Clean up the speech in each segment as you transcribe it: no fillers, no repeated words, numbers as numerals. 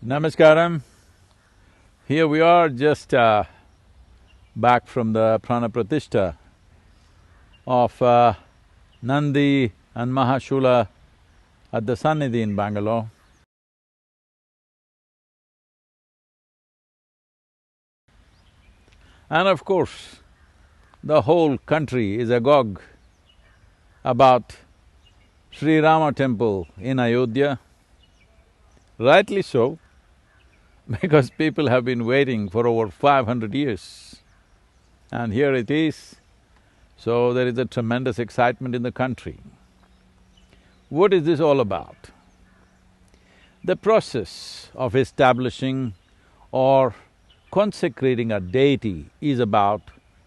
Namaskaram. Here we are just back from the Prana Pratishtha of Nandi and Mahashula at the Sannidhi in Bengaluru. And of course, the whole country is agog about Sri Rama temple in Ayodhya. Rightly so, because people have been waiting for over 500 years. And here it is, so there is a tremendous excitement in the country. What is this all about? The process of establishing or consecrating a deity is about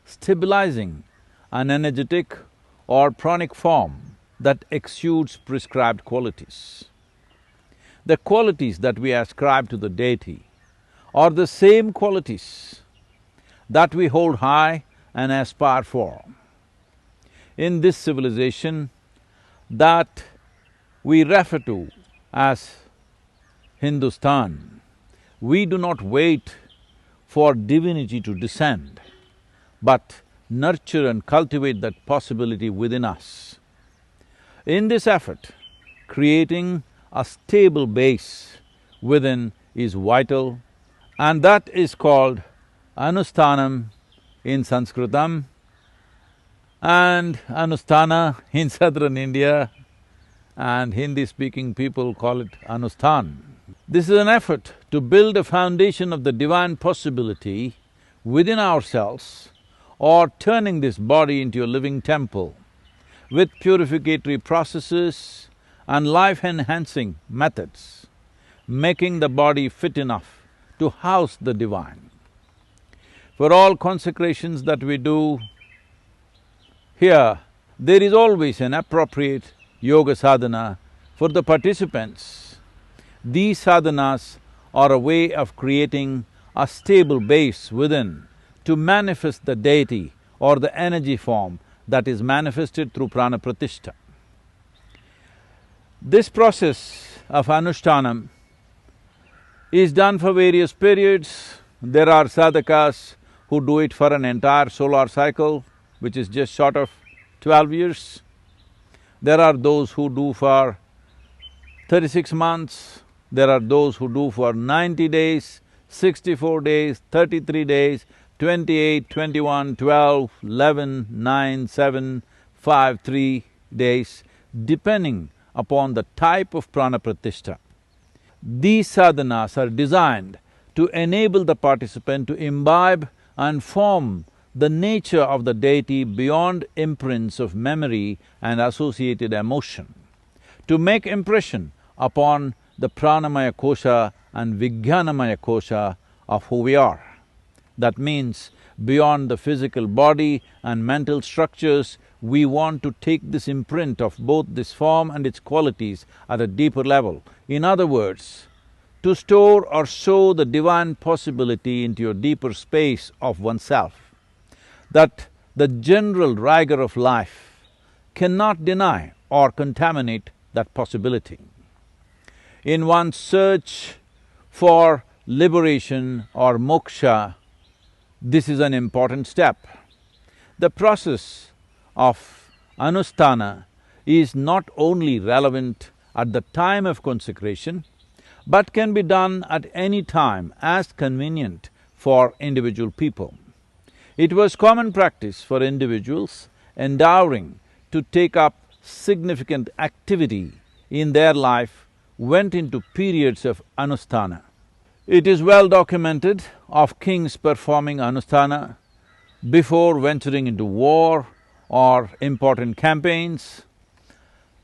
stabilizing an energetic or pranic form that exudes prescribed qualities. The qualities that we ascribe to the deity are the same qualities that we hold high and aspire for. In this civilization that we refer to as Hindustan, we do not wait for divinity to descend, but nurture and cultivate that possibility within us. In this effort, creating a stable base within is vital, and that is called Anustanam in Sanskritam and Anustana in southern India, and Hindi-speaking people call it Anustan. This is an effort to build a foundation of the divine possibility within ourselves, or turning this body into a living temple with purificatory processes and life-enhancing methods, making the body fit enough to house the divine. For all consecrations that we do here, there is always an appropriate yoga sadhana for the participants. These sadhanas are a way of creating a stable base within to manifest the deity or the energy form that is manifested through prana pratishtha. This process of Anushtanam is done for various periods. There are sadhakas who do it for an entire solar cycle, which is just short of 12 years. There are those who do for 36 months, there are those who do for 90 days, 64 days, 33 days, 28, 21, 12, 11, 9, 7, 5, 3 days, depending upon the type of prana pratishtha. These sadhanas are designed to enable the participant to imbibe and form the nature of the deity beyond imprints of memory and associated emotion, to make impression upon the pranamaya kosha and vijnanamaya kosha of who we are. That means, beyond the physical body and mental structures, we want to take this imprint of both this form and its qualities at a deeper level. In other words, to store or sow the divine possibility into your deeper space of oneself, that the general rigor of life cannot deny or contaminate that possibility. In one's search for liberation or moksha, this is an important step. The process of Anusthana is not only relevant at the time of consecration, but can be done at any time as convenient for individual people. It was common practice for individuals endeavoring to take up significant activity in their life went into periods of Anusthana. It is well documented of kings performing Anusthana before venturing into war or important campaigns,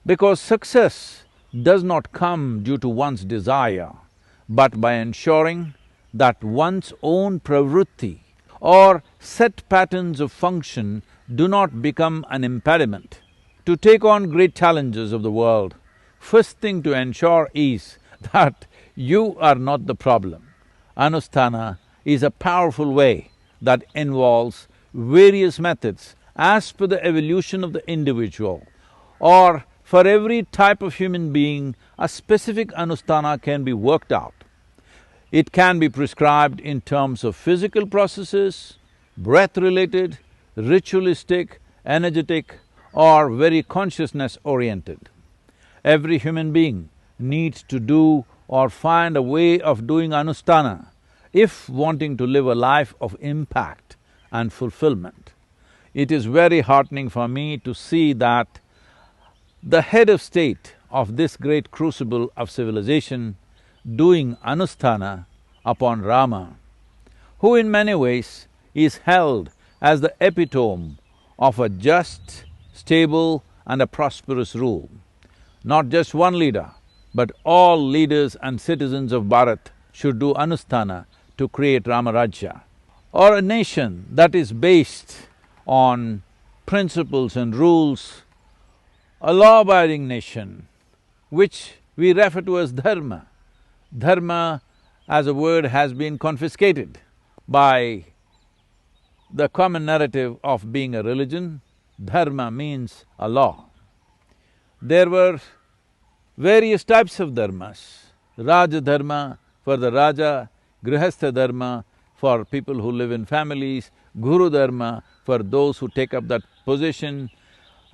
because success does not come due to one's desire, but by ensuring that one's own pravritti or set patterns of function do not become an impediment. To take on great challenges of the world, first thing to ensure is that you are not the problem. Anusthana is a powerful way that involves various methods as per the evolution of the individual, or for every type of human being, a specific Anusthana can be worked out. It can be prescribed in terms of physical processes, breath-related, ritualistic, energetic, or very consciousness-oriented. Every human being needs to do or find a way of doing Anusthana if wanting to live a life of impact and fulfillment. It is very heartening for me to see that the head of state of this great crucible of civilization doing Anusthana upon Rama, who in many ways is held as the epitome of a just, stable and a prosperous rule. Not just one leader, but all leaders and citizens of Bharat should do Anusthana to create Ramaraja. Or a nation that is based on principles and rules, a law-abiding nation, which we refer to as dharma. Dharma as a word has been confiscated by the common narrative of being a religion. Dharma means a law. There were various types of dharmas. Raja dharma for the Raja, Grihastha dharma for people who live in families, Guru dharma for those who take up that position,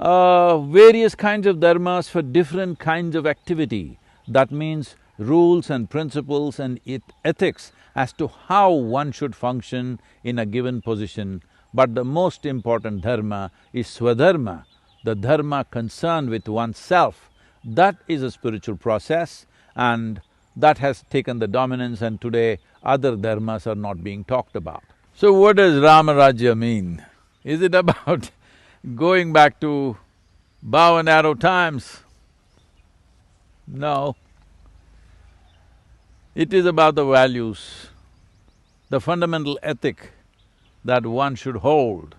various kinds of dharmas for different kinds of activity. That means rules and principles and ethics as to how one should function in a given position. But the most important dharma is swadharma, the dharma concerned with oneself. That is a spiritual process and that has taken the dominance, and today other dharmas are not being talked about. So what does Ramaraja mean? Is it about going back to bow and arrow times? No. It is about the values, the fundamental ethic that one should hold.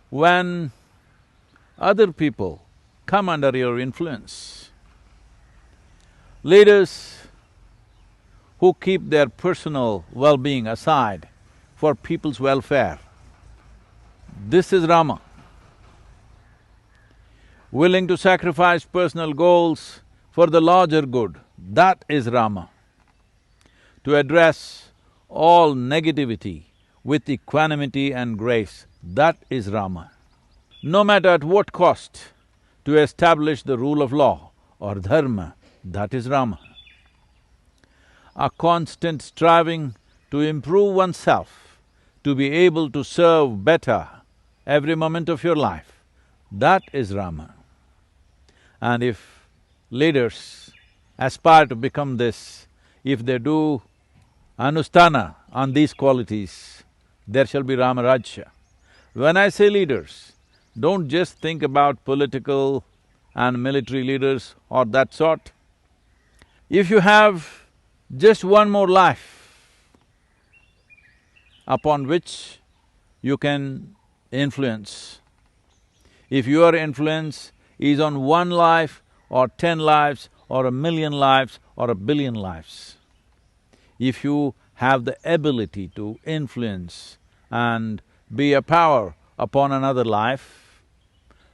When other people come under your influence, leaders who keep their personal well-being aside for people's welfare, this is Rama. Willing to sacrifice personal goals for the larger good, that is Rama. To address all negativity with equanimity and grace, that is Rama. No matter at what cost, to establish the rule of law or dharma, that is Rama. A constant striving to improve oneself, to be able to serve better every moment of your life, that is Rama. And if leaders aspire to become this, if they do Anusthana on these qualities, there shall be Ramaraja. When I say leaders, don't just think about political and military leaders or that sort. If you have just one more life upon which you can influence, if your influence is on one life or 10 lives or 1,000,000 lives or 1,000,000,000 lives, if you have the ability to influence and be a power upon another life,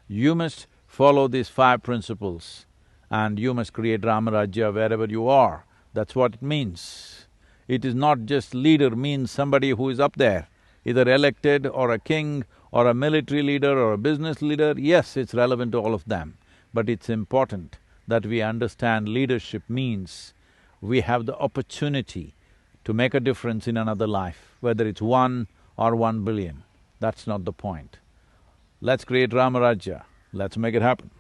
you must follow these 5 principles and you must create Ramaraja wherever you are. That's what it means. It is not just leader means somebody who is up there, either elected or a king or a military leader or a business leader. Yes, it's relevant to all of them, but it's important that we understand leadership means we have the opportunity to make a difference in another life, whether it's 1 or 1 billion. That's not the point. Let's create Ramaraja, let's make it happen.